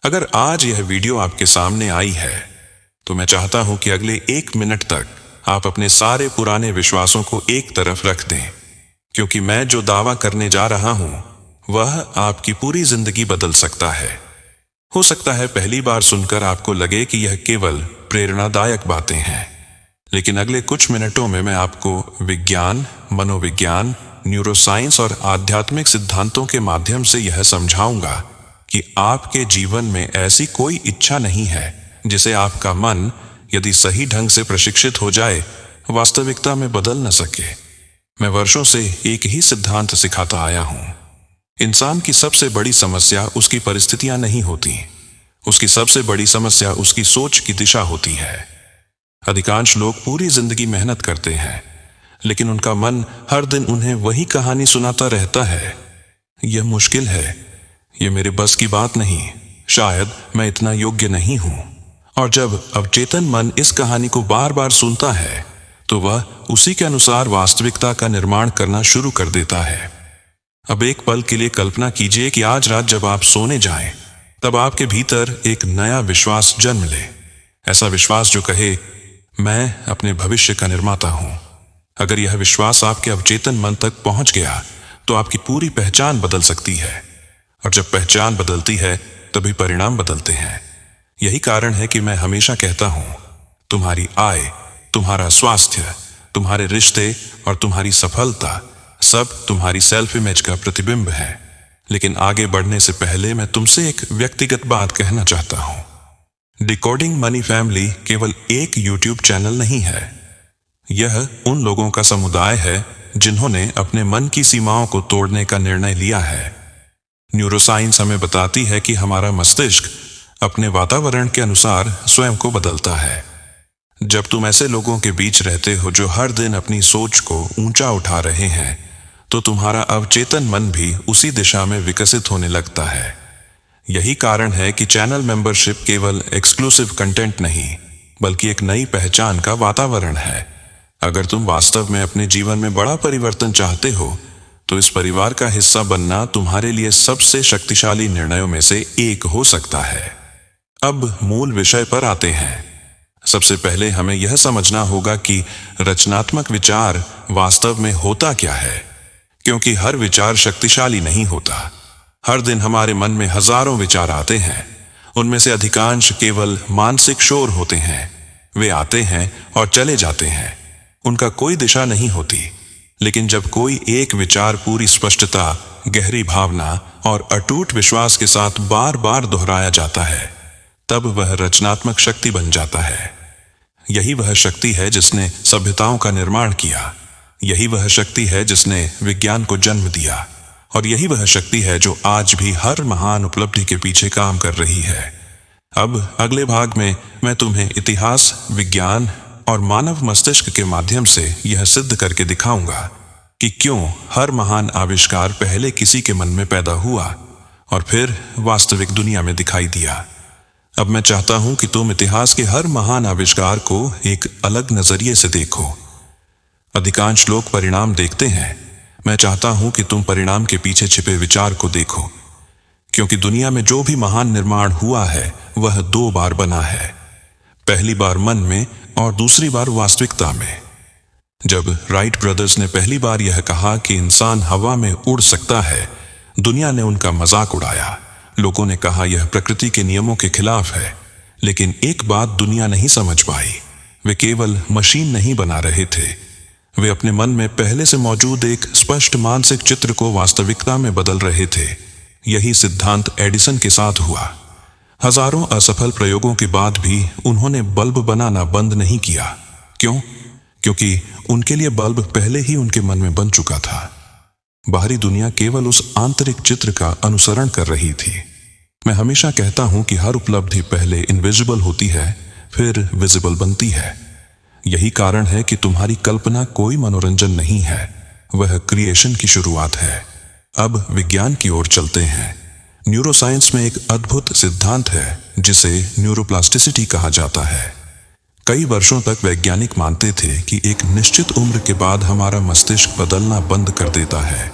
अगर आज यह वीडियो आपके सामने आई है तो मैं चाहता हूं कि अगले 1 मिनट तक आप अपने सारे पुराने विश्वासों को एक तरफ रख दें, क्योंकि मैं जो दावा करने जा रहा हूं वह आपकी पूरी जिंदगी बदल सकता है। हो सकता है पहली बार सुनकर आपको लगे कि यह केवल प्रेरणादायक बातें हैं, लेकिन अगले कुछ मिनटों में मैं आपको विज्ञान, मनोविज्ञान, न्यूरोसाइंस और आध्यात्मिक सिद्धांतों के माध्यम से यह समझाऊंगा कि आपके जीवन में ऐसी कोई इच्छा नहीं है जिसे आपका मन, यदि सही ढंग से प्रशिक्षित हो जाए, वास्तविकता में बदल न सके। मैं वर्षों से एक ही सिद्धांत सिखाता आया हूं। इंसान की सबसे बड़ी समस्या उसकी परिस्थितियां नहीं होती, उसकी सबसे बड़ी समस्या उसकी सोच की दिशा होती है। अधिकांश लोग पूरी जिंदगी मेहनत करते हैं, लेकिन उनका मन हर दिन उन्हें वही कहानी सुनाता रहता है। यह मुश्किल है, यह मेरे बस की बात नहीं, शायद मैं इतना योग्य नहीं हूं। और जब अवचेतन मन इस कहानी को बार बार सुनता है तो वह उसी के अनुसार वास्तविकता का निर्माण करना शुरू कर देता है। अब एक पल के लिए कल्पना कीजिए कि आज रात जब आप सोने जाएं, तब आपके भीतर एक नया विश्वास जन्म ले। ऐसा विश्वास जो कहे, मैं अपने भविष्य का निर्माता हूं। अगर यह विश्वास आपके अवचेतन मन तक पहुंच गया तो आपकी पूरी पहचान बदल सकती है, और जब पहचान बदलती है तभी परिणाम बदलते हैं। यही कारण है कि मैं हमेशा कहता हूं, तुम्हारी आय, तुम्हारा स्वास्थ्य, तुम्हारे रिश्ते और तुम्हारी सफलता सब तुम्हारी सेल्फ इमेज का प्रतिबिंब है। लेकिन आगे बढ़ने से पहले मैं तुमसे एक व्यक्तिगत बात कहना चाहता हूं। डिकोडिंग मनी फैमिली केवल एक यूट्यूब चैनल नहीं है। यह उन लोगों का समुदाय है जिन्होंने अपने मन की सीमाओं को तोड़ने का निर्णय लिया है। न्यूरोसाइंस हमें बताती है कि हमारा मस्तिष्क अपने वातावरण के अनुसार स्वयं को बदलता है। जब तुम ऐसे लोगों के बीच रहते हो जो हर दिन अपनी सोच को ऊंचा उठा रहे हैं, तो तुम्हारा अवचेतन मन भी उसी दिशा में विकसित होने लगता है। यही कारण है कि चैनल मेंबरशिप केवल एक्सक्लूसिव कंटेंट नहीं, बल्कि एक नई पहचान का वातावरण है। अगर तुम वास्तव में अपने जीवन में बड़ा परिवर्तन चाहते हो, तो इस परिवार का हिस्सा बनना तुम्हारे लिए सबसे शक्तिशाली निर्णयों में से एक हो सकता है। अब मूल विषय पर आते हैं। सबसे पहले हमें यह समझना होगा कि रचनात्मक विचार वास्तव में होता क्या है, क्योंकि हर विचार शक्तिशाली नहीं होता। हर दिन हमारे मन में हजारों विचार आते हैं, उनमें से अधिकांश केवल मानसिक शोर होते हैं। वे आते हैं और चले जाते हैं, उनका कोई दिशा नहीं होती। लेकिन जब कोई एक विचार पूरी स्पष्टता, गहरी भावना और अटूट विश्वास के साथ बार बार दोहराया जाता है, तब वह रचनात्मक शक्ति बन जाता है। यही वह शक्ति है जिसने सभ्यताओं का निर्माण किया। यही वह शक्ति है जिसने विज्ञान को जन्म दिया। और यही वह शक्ति है जो आज भी हर महान उपलब्धि के पीछे काम कर रही है। अब अगले भाग में मैं तुम्हें इतिहास, विज्ञान और मानव मस्तिष्क के माध्यम से यह सिद्ध करके दिखाऊंगा कि क्यों हर महान आविष्कार पहले किसी के मन में पैदा हुआ और फिर वास्तविक दुनिया में दिखाई दिया। अब मैं चाहता हूं कि तुम इतिहास के हर महान आविष्कार को एक अलग नजरिए से देखो। अधिकांश लोग परिणाम देखते हैं, मैं चाहता हूं कि तुम परिणाम के पीछे छिपे विचार को देखो, क्योंकि दुनिया में जो भी महान निर्माण हुआ है वह 2 बार बना है। पहली बार मन में और दूसरी बार वास्तविकता में। जब राइट ब्रदर्स ने पहली बार यह कहा कि इंसान हवा में उड़ सकता है, दुनिया ने उनका मजाक उड़ाया। लोगों ने कहा यह प्रकृति के नियमों के खिलाफ है। लेकिन एक बात दुनिया नहीं समझ पाई, वे केवल मशीन नहीं बना रहे थे, वे अपने मन में पहले से मौजूद एक स्पष्ट मानसिक चित्र को वास्तविकता में बदल रहे थे। यही सिद्धांत एडिसन के साथ हुआ। हजारों असफल प्रयोगों के बाद भी उन्होंने बल्ब बनाना बंद नहीं किया। क्यों? क्योंकि उनके लिए बल्ब पहले ही उनके मन में बन चुका था। बाहरी दुनिया केवल उस आंतरिक चित्र का अनुसरण कर रही थी। मैं हमेशा कहता हूं कि हर उपलब्धि पहले इनविजिबल होती है, फिर विजिबल बनती है। यही कारण है कि तुम्हारी कल्पना कोई मनोरंजन नहीं है, वह क्रिएशन की शुरुआत है। अब विज्ञान की ओर चलते हैं। न्यूरोसाइंस में एक अद्भुत सिद्धांत है जिसे न्यूरोप्लास्टिसिटी कहा जाता है। कई वर्षों तक वैज्ञानिक मानते थे कि एक निश्चित उम्र के बाद हमारा मस्तिष्क बदलना बंद कर देता है,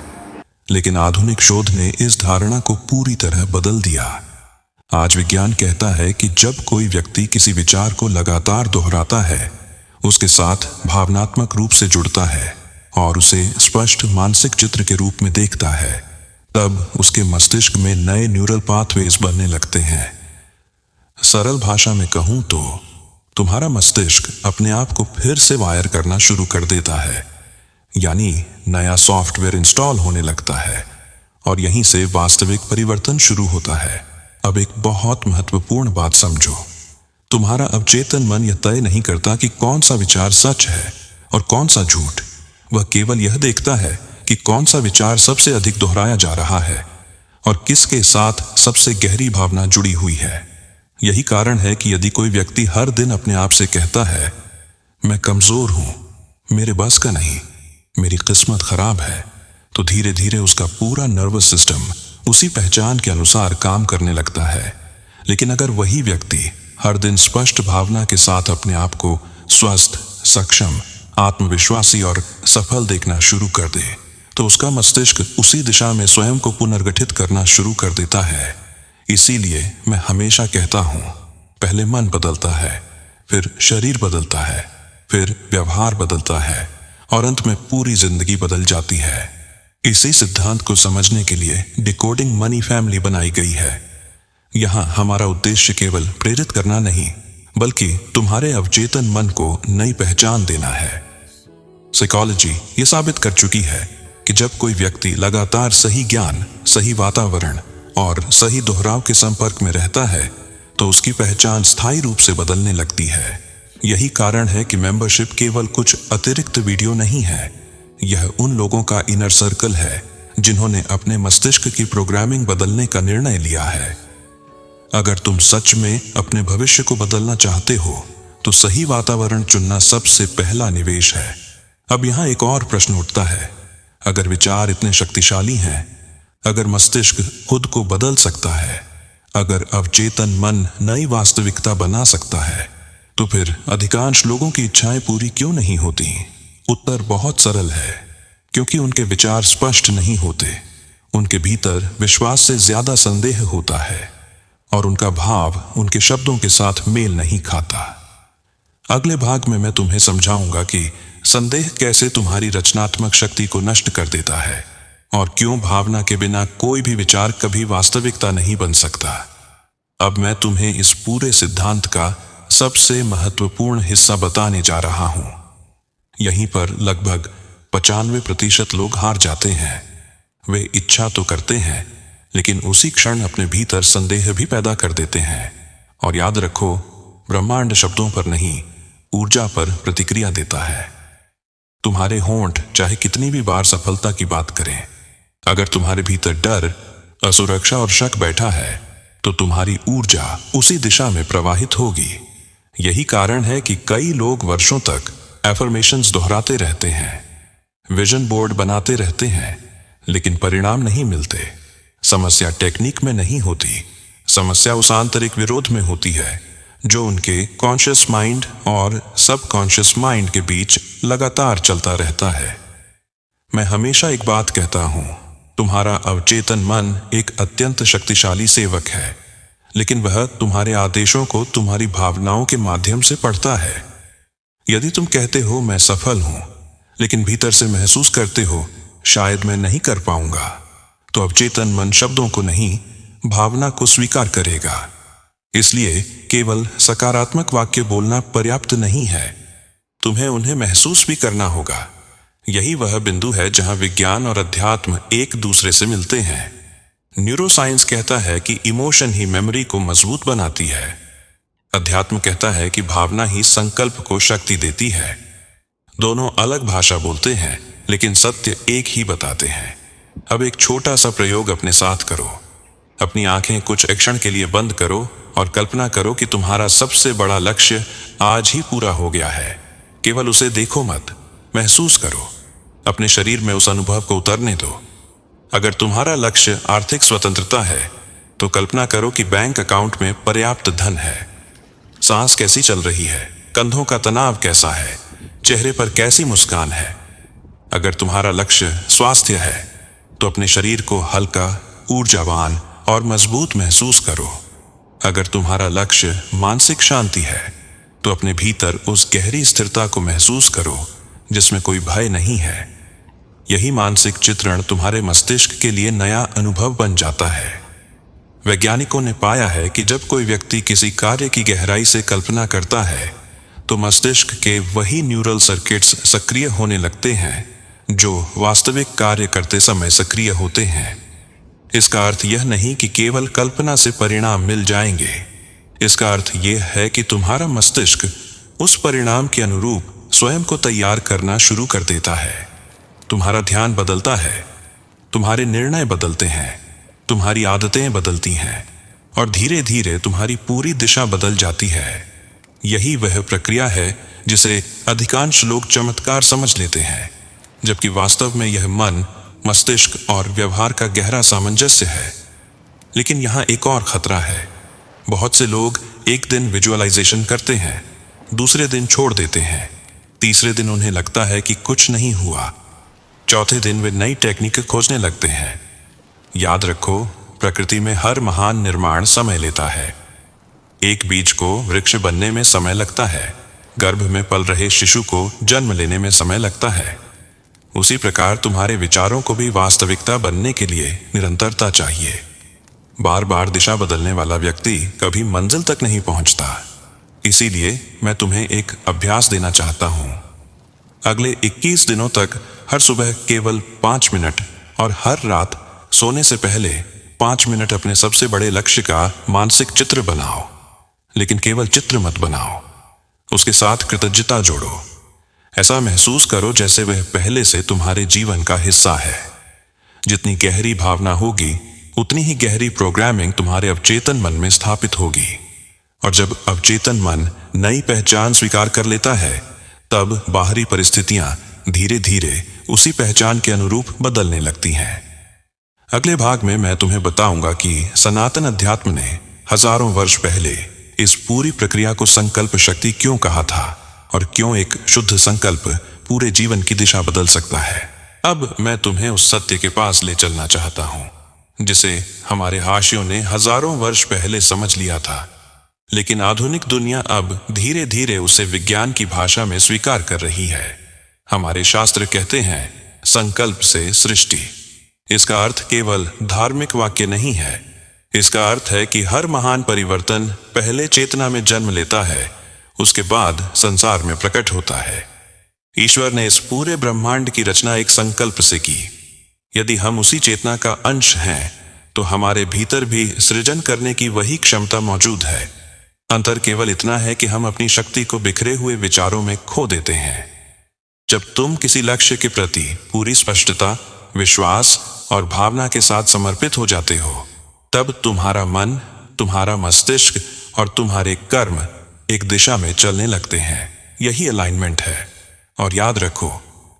लेकिन आधुनिक शोध ने इस धारणा को पूरी तरह बदल दिया। आज विज्ञान कहता है कि जब कोई व्यक्ति किसी विचार को लगातार दोहराता है, उसके साथ भावनात्मक रूप से जुड़ता है और उसे स्पष्ट मानसिक चित्र के रूप में देखता है, तब उसके मस्तिष्क में नए न्यूरल पाथवेज बनने लगते हैं। सरल भाषा में कहूं तो तुम्हारा मस्तिष्क अपने आप को फिर से वायर करना शुरू कर देता है, यानी नया सॉफ्टवेयर इंस्टॉल होने लगता है और यहीं से वास्तविक परिवर्तन शुरू होता है। अब एक बहुत महत्वपूर्ण बात समझो, तुम्हारा अवचेतन मन यह तय नहीं करता कि कौन सा विचार सच है और कौन सा झूठ। वह केवल यह देखता है कि कौन सा विचार सबसे अधिक दोहराया जा रहा है और किसके साथ सबसे गहरी भावना जुड़ी हुई है। यही कारण है कि यदि कोई व्यक्ति हर दिन अपने आप से कहता है, मैं कमजोर हूं, मेरे बस का नहीं, मेरी किस्मत खराब है, तो धीरे धीरे उसका पूरा नर्वस सिस्टम उसी पहचान के अनुसार काम करने लगता है। लेकिन अगर वही व्यक्ति हर दिन स्पष्ट भावना के साथ अपने आप को स्वस्थ, सक्षम, आत्मविश्वासी और सफल देखना शुरू कर दे, तो उसका मस्तिष्क उसी दिशा में स्वयं को पुनर्गठित करना शुरू कर देता है। इसीलिए मैं हमेशा कहता हूं, पहले मन बदलता है, फिर शरीर बदलता है, फिर व्यवहार बदलता है और अंत में पूरी जिंदगी बदल जाती है। इसी सिद्धांत को समझने के लिए डिकोडिंग मनी फैमिली बनाई गई है। यहाँ हमारा उद्देश्य केवल प्रेरित करना नहीं, बल्कि तुम्हारे अवचेतन मन को नई पहचान देना है। साइकोलॉजी ये साबित कर चुकी है कि जब कोई व्यक्ति लगातार सही ज्ञान, सही वातावरण और सही दोहराव के संपर्क में रहता है, तो उसकी पहचान स्थायी रूप से बदलने लगती है। यही कारण है कि मेंबरशिप केवल कुछ अतिरिक्त वीडियो नहीं है, यह उन लोगों का इनर सर्कल है जिन्होंने अपने मस्तिष्क की प्रोग्रामिंग बदलने का निर्णय लिया है। अगर तुम सच में अपने भविष्य को बदलना चाहते हो, तो सही वातावरण चुनना सबसे पहला निवेश है। अब यहाँ एक और प्रश्न उठता है, अगर विचार इतने शक्तिशाली हैं, अगर मस्तिष्क खुद को बदल सकता है, अगर अवचेतन मन नई वास्तविकता बना सकता है, तो फिर अधिकांश लोगों की इच्छाएं पूरी क्यों नहीं होती? उत्तर बहुत सरल है, क्योंकि उनके विचार स्पष्ट नहीं होते, उनके भीतर विश्वास से ज्यादा संदेह होता है और उनका भाव उनके शब्दों के साथ मेल नहीं खाता। अगले भाग में मैं तुम्हें समझाऊंगा कि संदेह कैसे तुम्हारी रचनात्मक शक्ति को नष्ट कर देता है और क्यों भावना के बिना कोई भी विचार कभी वास्तविकता नहीं बन सकता। अब मैं तुम्हें इस पूरे सिद्धांत का सबसे महत्वपूर्ण हिस्सा बताने जा रहा हूं। यहीं पर लगभग 95% लोग हार जाते हैं। वे इच्छा तो करते हैं, लेकिन उसी क्षण अपने भीतर संदेह भी पैदा कर देते हैं। और याद रखो, ब्रह्मांड शब्दों पर नहीं, ऊर्जा पर प्रतिक्रिया देता है। तुम्हारे होंठ चाहे कितनी भी बार सफलता की बात करें, अगर तुम्हारे भीतर डर, असुरक्षा और शक बैठा है, तो तुम्हारी ऊर्जा उसी दिशा में प्रवाहित होगी। यही कारण है कि कई लोग वर्षों तक एफर्मेशंस दोहराते रहते हैं, विजन बोर्ड बनाते रहते हैं, लेकिन परिणाम नहीं मिलते। समस्या टेक्निक में नहीं होती, समस्या उस आंतरिक विरोध में होती है जो उनके कॉन्शियस माइंड और सबकॉन्शियस माइंड के बीच लगातार चलता रहता है। मैं हमेशा एक बात कहता हूं, तुम्हारा अवचेतन मन एक अत्यंत शक्तिशाली सेवक है, लेकिन वह तुम्हारे आदेशों को तुम्हारी भावनाओं के माध्यम से पढ़ता है। यदि तुम कहते हो मैं सफल हूं, लेकिन भीतर से महसूस करते हो शायद मैं नहीं कर पाऊंगा, तो अवचेतन मन शब्दों को नहीं, भावना को स्वीकार करेगा। इसलिए केवल सकारात्मक वाक्य बोलना पर्याप्त नहीं है, तुम्हें उन्हें महसूस भी करना होगा। यही वह बिंदु है जहां विज्ञान और अध्यात्म एक दूसरे से मिलते हैं। न्यूरोसाइंस कहता है कि इमोशन ही मेमोरी को मजबूत बनाती है। अध्यात्म कहता है कि भावना ही संकल्प को शक्ति देती है। दोनों अलग भाषा बोलते हैं, लेकिन सत्य एक ही बताते हैं। अब एक छोटा सा प्रयोग अपने साथ करो। अपनी आंखें कुछ क्षण के लिए बंद करो और कल्पना करो कि तुम्हारा सबसे बड़ा लक्ष्य आज ही पूरा हो गया है। केवल उसे देखो मत, महसूस करो। अपने शरीर में उस अनुभव को उतरने दो। अगर तुम्हारा लक्ष्य आर्थिक स्वतंत्रता है, तो कल्पना करो कि बैंक अकाउंट में पर्याप्त धन है। सांस कैसी चल रही है, कंधों का तनाव कैसा है, चेहरे पर कैसी मुस्कान है। अगर तुम्हारा लक्ष्य स्वास्थ्य है, तो अपने शरीर को हल्का, ऊर्जावान और मजबूत महसूस करो। अगर तुम्हारा लक्ष्य मानसिक शांति है तो अपने भीतर उस गहरी स्थिरता को महसूस करो जिसमें कोई भय नहीं है। यही मानसिक चित्रण तुम्हारे मस्तिष्क के लिए नया अनुभव बन जाता है। वैज्ञानिकों ने पाया है कि जब कोई व्यक्ति किसी कार्य की गहराई से कल्पना करता है तो मस्तिष्क के वही न्यूरल सर्किट्स सक्रिय होने लगते हैं जो वास्तविक कार्य करते समय सक्रिय होते हैं। इसका अर्थ यह नहीं कि केवल कल्पना से परिणाम मिल जाएंगे। इसका अर्थ यह है कि तुम्हारा मस्तिष्क उस परिणाम के अनुरूप स्वयं को तैयार करना शुरू कर देता है। तुम्हारा ध्यान बदलता है, तुम्हारे निर्णय बदलते हैं, तुम्हारी आदतें बदलती हैं और धीरे धीरे तुम्हारी पूरी दिशा बदल जाती है। यही वह प्रक्रिया है जिसे अधिकांश लोग चमत्कार समझ लेते हैं, जबकि वास्तव में यह मन, मस्तिष्क और व्यवहार का गहरा सामंजस्य है। लेकिन यहाँ एक और खतरा है। बहुत से लोग एक दिन विजुअलाइजेशन करते हैं, दूसरे दिन छोड़ देते हैं, तीसरे दिन उन्हें लगता है कि कुछ नहीं हुआ, चौथे दिन वे नई टेक्निक खोजने लगते हैं। याद रखो, प्रकृति में हर महान निर्माण समय लेता है। एक बीज को वृक्ष बनने में समय लगता है, गर्भ में पल रहे शिशु को जन्म लेने में समय लगता है। उसी प्रकार तुम्हारे विचारों को भी वास्तविकता बनने के लिए निरंतरता चाहिए। बार बार दिशा बदलने वाला व्यक्ति कभी मंजिल तक नहीं पहुंचता। इसीलिए मैं तुम्हें एक अभ्यास देना चाहता हूं। अगले 21 दिनों तक हर सुबह केवल 5 मिनट और हर रात सोने से पहले 5 मिनट अपने सबसे बड़े लक्ष्य का मानसिक चित्र बनाओ। लेकिन केवल चित्र मत बनाओ, उसके साथ कृतज्ञता जोड़ो। ऐसा महसूस करो जैसे वह पहले से तुम्हारे जीवन का हिस्सा है। जितनी गहरी भावना होगी उतनी ही गहरी प्रोग्रामिंग तुम्हारे अवचेतन मन में स्थापित होगी। और जब अवचेतन मन नई पहचान स्वीकार कर लेता है तब बाहरी परिस्थितियां धीरे धीरे उसी पहचान के अनुरूप बदलने लगती हैं। अगले भाग में मैं तुम्हें बताऊंगा कि सनातन अध्यात्म ने हजारों वर्ष पहले इस पूरी प्रक्रिया को संकल्प शक्ति क्यों कहा था और क्यों एक शुद्ध संकल्प पूरे जीवन की दिशा बदल सकता है। अब मैं तुम्हें उस सत्य के पास ले चलना चाहता हूं जिसे हमारे हाशियों ने हजारों वर्ष पहले समझ लिया था, लेकिन आधुनिक दुनिया अब धीरे धीरे उसे विज्ञान की भाषा में स्वीकार कर रही है। हमारे शास्त्र कहते हैं, संकल्प से सृष्टि। इसका अर्थ केवल धार्मिक वाक्य नहीं है। इसका अर्थ है कि हर महान परिवर्तन पहले चेतना में जन्म लेता है, उसके बाद संसार में प्रकट होता है। ईश्वर ने इस पूरे ब्रह्मांड की रचना एक संकल्प से की। यदि हम उसी चेतना का अंश हैं तो हमारे भीतर भी सृजन करने की वही क्षमता मौजूद है। अंतर केवल इतना है कि हम अपनी शक्ति को बिखरे हुए विचारों में खो देते हैं। जब तुम किसी लक्ष्य के प्रति पूरी स्पष्टता, विश्वास और भावना के साथ समर्पित हो जाते हो, तब तुम्हारा मन, तुम्हारा मस्तिष्क और तुम्हारे कर्म एक दिशा में चलने लगते हैं। यही अलाइनमेंट है। और याद रखो,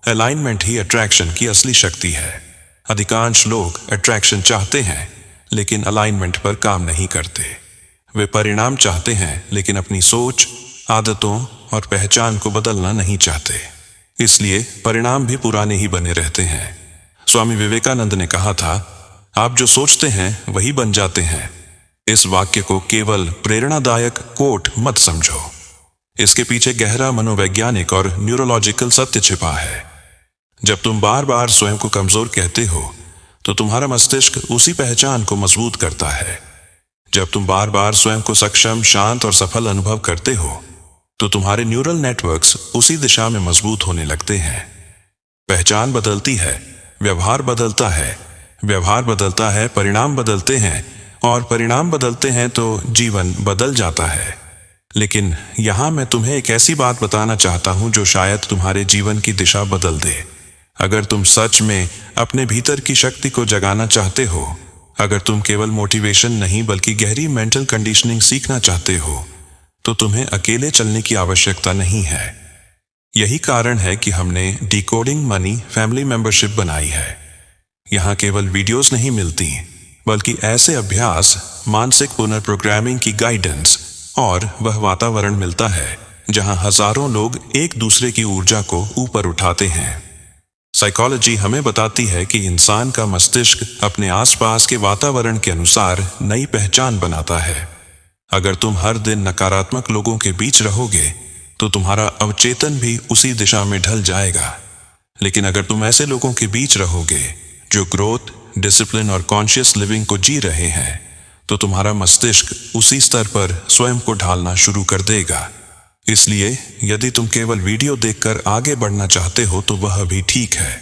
अलाइनमेंट ही अट्रैक्शन की असली शक्ति है। अधिकांश लोग अट्रैक्शन चाहते हैं लेकिन अलाइनमेंट पर काम नहीं करते। वे परिणाम चाहते हैं लेकिन अपनी सोच, आदतों और पहचान को बदलना नहीं चाहते। इसलिए परिणाम भी पुराने ही बने रहते हैं। स्वामी विवेकानंद ने कहा था, आप जो सोचते हैं वही बन जाते हैं। इस वाक्य को केवल प्रेरणादायक कोट मत समझो। इसके पीछे गहरा मनोवैज्ञानिक और न्यूरोलॉजिकल सत्य छिपा है। जब तुम बार बार स्वयं को कमजोर कहते हो तो तुम्हारा मस्तिष्क उसी पहचान को मजबूत करता है। जब तुम बार बार स्वयं को सक्षम, शांत और सफल अनुभव करते हो तो तुम्हारे न्यूरल नेटवर्क्स उसी दिशा में मजबूत होने लगते हैं। पहचान बदलती है, व्यवहार बदलता है, व्यवहार बदलता है, परिणाम बदलते हैं और परिणाम बदलते हैं तो जीवन बदल जाता है। लेकिन यहाँ मैं तुम्हें एक ऐसी बात बताना चाहता हूँ जो शायद तुम्हारे जीवन की दिशा बदल दे। अगर तुम सच में अपने भीतर की शक्ति को जगाना चाहते हो, अगर तुम केवल मोटिवेशन नहीं बल्कि गहरी मेंटल कंडीशनिंग सीखना चाहते हो, तो तुम्हें अकेले चलने की आवश्यकता नहीं है। यही कारण है कि हमने डिकोडिंग मनी फैमिली मेंबरशिप बनाई है। यहाँ केवल वीडियोस नहीं मिलती बल्कि ऐसे अभ्यास, मानसिक पुनर्प्रोग्रामिंग की गाइडेंस और वह वातावरण मिलता है जहां हजारों लोग एक दूसरे की ऊर्जा को ऊपर उठाते हैं। साइकोलॉजी हमें बताती है कि इंसान का मस्तिष्क अपने आसपास के वातावरण के अनुसार नई पहचान बनाता है। अगर तुम हर दिन नकारात्मक लोगों के बीच रहोगे तो तुम्हारा अवचेतन भी उसी दिशा में ढल जाएगा। लेकिन अगर तुम ऐसे लोगों के बीच रहोगे जो ग्रोथ, डिसिप्लिन और कॉन्शियस लिविंग को जी रहे हैं, तो तुम्हारा मस्तिष्क उसी स्तर पर स्वयं को ढालना शुरू कर देगा। इसलिए यदि तुम केवल वीडियो देखकर आगे बढ़ना चाहते हो तो वह भी ठीक है,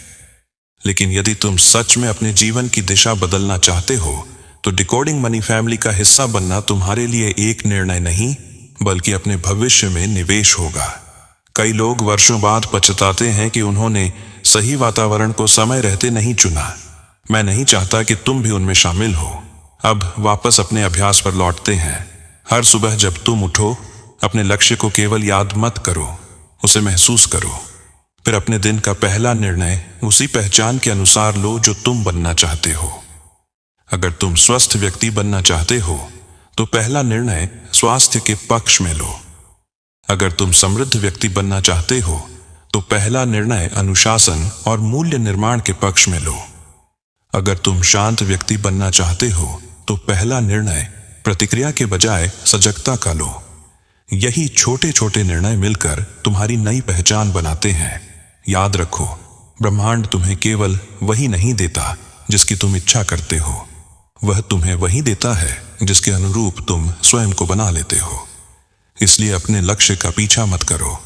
लेकिन यदि तुम सच में अपने जीवन की दिशा बदलना चाहते हो तो डिकोडिंग मनी फैमिली का हिस्सा बनना तुम्हारे लिए एक निर्णय नहीं बल्कि अपने भविष्य में निवेश होगा। कई लोग वर्षों बाद पछताते हैं कि उन्होंने सही वातावरण को समय रहते नहीं चुना। मैं नहीं चाहता कि तुम भी उनमें शामिल हो। अब वापस अपने अभ्यास पर लौटते हैं। हर सुबह जब तुम उठो, अपने लक्ष्य को केवल याद मत करो, उसे महसूस करो। फिर अपने दिन का पहला निर्णय उसी पहचान के अनुसार लो जो तुम बनना चाहते हो। अगर तुम स्वस्थ व्यक्ति बनना चाहते हो तो पहला निर्णय स्वास्थ्य के पक्ष में लो। अगर तुम समृद्ध व्यक्ति बनना चाहते हो तो पहला निर्णय अनुशासन और मूल्य निर्माण के पक्ष में लो। अगर तुम शांत व्यक्ति बनना चाहते हो तो पहला निर्णय प्रतिक्रिया के बजाय सजगता का लो। यही छोटे छोटे निर्णय मिलकर तुम्हारी नई पहचान बनाते हैं। याद रखो, ब्रह्मांड तुम्हें केवल वही नहीं देता जिसकी तुम इच्छा करते हो, वह तुम्हें वही देता है जिसके अनुरूप तुम स्वयं को बना लेते हो। इसलिए अपने लक्ष्य का पीछा मत करो,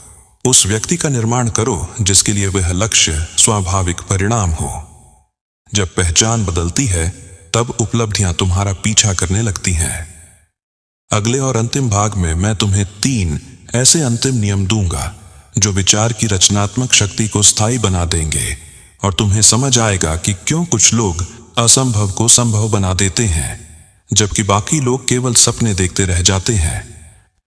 उस व्यक्ति का निर्माण करो जिसके लिए वह लक्ष्य स्वाभाविक परिणाम हो। जब पहचान बदलती है तब उपलब्धियां तुम्हारा पीछा करने लगती हैं। अगले और अंतिम भाग में मैं तुम्हें 3 ऐसे अंतिम नियम दूंगा जो विचार की रचनात्मक शक्ति को स्थायी बना देंगे और तुम्हें समझ आएगा कि क्यों कुछ लोग असंभव को संभव बना देते हैं जबकि बाकी लोग केवल सपने देखते रह जाते हैं।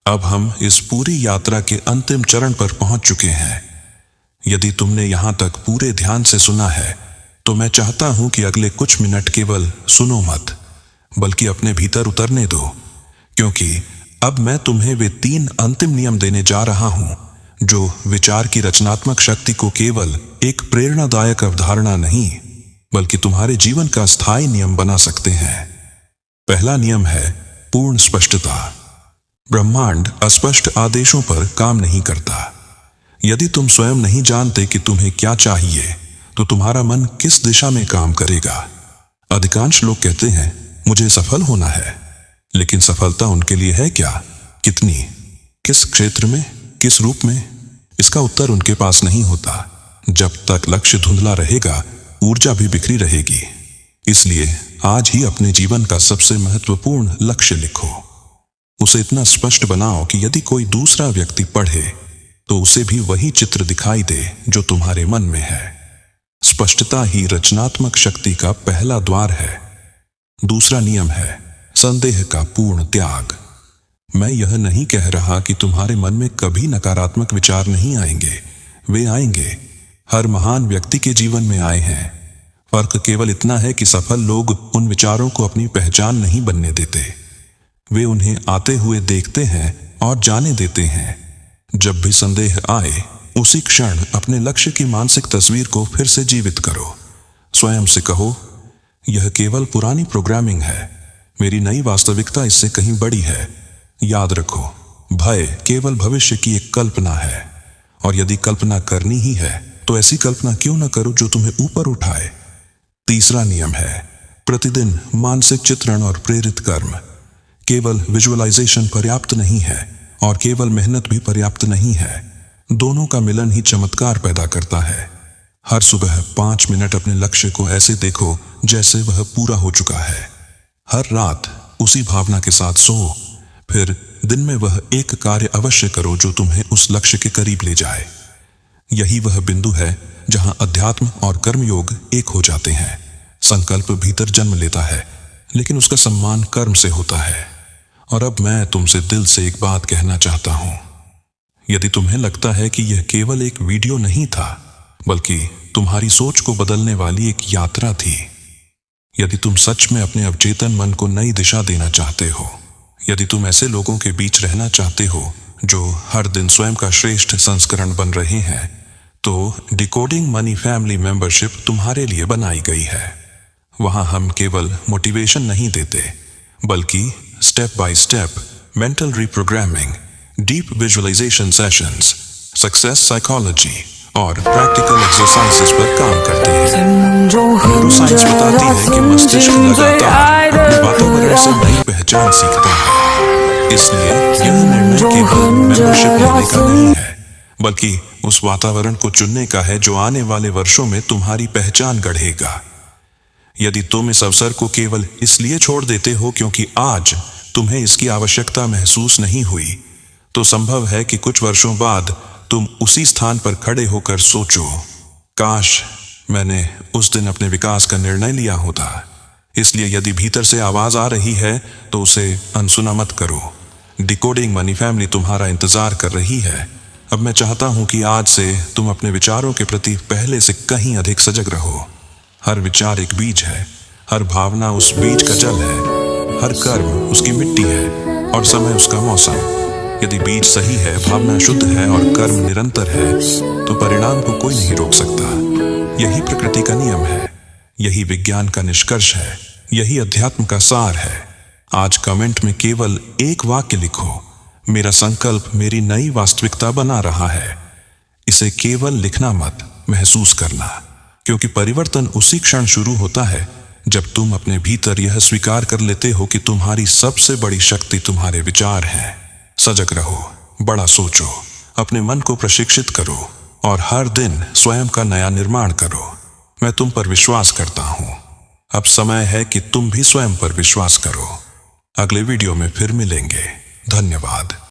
अब हम इस पूरी यात्रा के अंतिम चरण पर पहुंच चुके हैं। यदि तुमने यहां तक पूरे ध्यान से सुना है तो मैं चाहता हूं कि अगले कुछ मिनट केवल सुनो मत बल्कि अपने भीतर उतरने दो, क्योंकि अब मैं तुम्हें वे 3 अंतिम नियम देने जा रहा हूं जो विचार की रचनात्मक शक्ति को केवल एक प्रेरणादायक अवधारणा नहीं बल्कि तुम्हारे जीवन का स्थायी नियम बना सकते हैं। पहला नियम है पूर्ण स्पष्टता। ब्रह्मांड अस्पष्ट आदेशों पर काम नहीं करता। यदि तुम स्वयं नहीं जानते कि तुम्हें क्या चाहिए तो तुम्हारा मन किस दिशा में काम करेगा। अधिकांश लोग कहते हैं मुझे सफल होना है, लेकिन सफलता उनके लिए है क्या, कितनी, किस क्षेत्र में, किस रूप में? इसका उत्तर उनके पास नहीं होता। जब तक लक्ष्य धुंधला रहेगा ऊर्जा भी बिखरी रहेगी। इसलिए आज ही अपने जीवन का सबसे महत्वपूर्ण लक्ष्य लिखो। उसे इतना स्पष्ट बनाओ कि यदि कोई दूसरा व्यक्ति पढ़े तो उसे भी वही चित्र दिखाई दे जो तुम्हारे मन में है। स्पष्टता ही रचनात्मक शक्ति का पहला द्वार है। दूसरा नियम है संदेह का पूर्ण त्याग। मैं यह नहीं कह रहा कि तुम्हारे मन में कभी नकारात्मक विचार नहीं आएंगे, वे आएंगे। हर महान व्यक्ति के जीवन में आए हैं। फर्क केवल इतना है कि सफल लोग उन विचारों को अपनी पहचान नहीं बनने देते, वे उन्हें आते हुए देखते हैं और जाने देते हैं। जब भी संदेह आए उसी क्षण अपने लक्ष्य की मानसिक तस्वीर को फिर से जीवित करो। स्वयं से कहो, यह केवल पुरानी प्रोग्रामिंग है, मेरी नई वास्तविकता इससे कहीं बड़ी है। याद रखो, भय केवल भविष्य की एक कल्पना है, और यदि कल्पना करनी ही है तो ऐसी कल्पना क्यों न करो जो तुम्हें ऊपर उठाए। तीसरा नियम है प्रतिदिन मानसिक चित्रण और प्रेरित कर्म। केवल विजुअलाइजेशन पर्याप्त नहीं है और केवल मेहनत भी पर्याप्त नहीं है। दोनों का मिलन ही चमत्कार पैदा करता है। हर सुबह 5 मिनट अपने लक्ष्य को ऐसे देखो जैसे वह पूरा हो चुका है। हर रात उसी भावना के साथ सो, फिर दिन में वह एक कार्य अवश्य करो जो तुम्हें उस लक्ष्य के करीब ले जाए। यही वह बिंदु है जहां अध्यात्म और कर्मयोग एक हो जाते हैं। संकल्प भीतर जन्म लेता है, लेकिन उसका सम्मान कर्म से होता है। और अब मैं तुमसे दिल से एक बात कहना चाहता हूं। यदि तुम्हें लगता है कि यह केवल एक वीडियो नहीं था, बल्कि तुम्हारी सोच को बदलने वाली एक यात्रा थी, यदि तुम सच में अपने अवचेतन मन को नई दिशा देना चाहते हो, यदि तुम ऐसे लोगों के बीच रहना चाहते हो जो हर दिन स्वयं का श्रेष्ठ संस्करण बन रहे हैं, तो डिकोडिंग मनी फैमिली मेंबरशिप तुम्हारे लिए बनाई गई है। वहां हम केवल मोटिवेशन नहीं देते, बल्कि step by step mental reprogramming, deep visualisation sessions, success psychology और प्रैक्टिकल एक्सरसाइजेस पर काम करते हैं। न्यूरोसाइंस बताती है कि मस्तिष्क लगातार अपने वातावरण से नई पहचान सीखता है। इसलिए यह निर्णय केवल मेंबरशिप लेने का नहीं है, बल्कि उस वातावरण को चुनने का है जो आने वाले वर्षों में तुम्हारी पहचान गढ़ेगा। यदि तुम इस अवसर को केवल इसलिए छोड़ देते हो क्योंकि आज तुम्हें इसकी आवश्यकता महसूस नहीं हुई, तो संभव है कि कुछ वर्षों बाद तुम उसी स्थान पर खड़े होकर सोचो, काश मैंने उस दिन अपने विकास का निर्णय लिया होता। इसलिए यदि भीतर से आवाज आ रही है तो उसे अनसुना मत करो। डिकोडिंग मनी फैमिली तुम्हारा इंतजार कर रही है। अब मैं चाहता हूं कि आज से तुम अपने विचारों के प्रति पहले से कहीं अधिक सजग रहो। हर विचार एक बीज है, हर भावना उस बीज का जल है, हर कर्म उसकी मिट्टी है और समय उसका मौसम। यदि बीज सही है, भावना शुद्ध है और कर्म निरंतर है, तो परिणाम को कोई नहीं रोक सकता। यही प्रकृति का नियम है, यही विज्ञान का निष्कर्ष है, यही अध्यात्म का सार है। आज कमेंट में केवल एक वाक्य लिखो, मेरा संकल्प मेरी नई वास्तविकता बना रहा है। इसे केवल लिखना मत, महसूस करना, क्योंकि परिवर्तन उसी क्षण शुरू होता है जब तुम अपने भीतर यह स्वीकार कर लेते हो कि तुम्हारी सबसे बड़ी शक्ति तुम्हारे विचार हैं। सजग रहो, बड़ा सोचो, अपने मन को प्रशिक्षित करो और हर दिन स्वयं का नया निर्माण करो। मैं तुम पर विश्वास करता हूं। अब समय है कि तुम भी स्वयं पर विश्वास करो। अगले वीडियो में फिर मिलेंगे। धन्यवाद।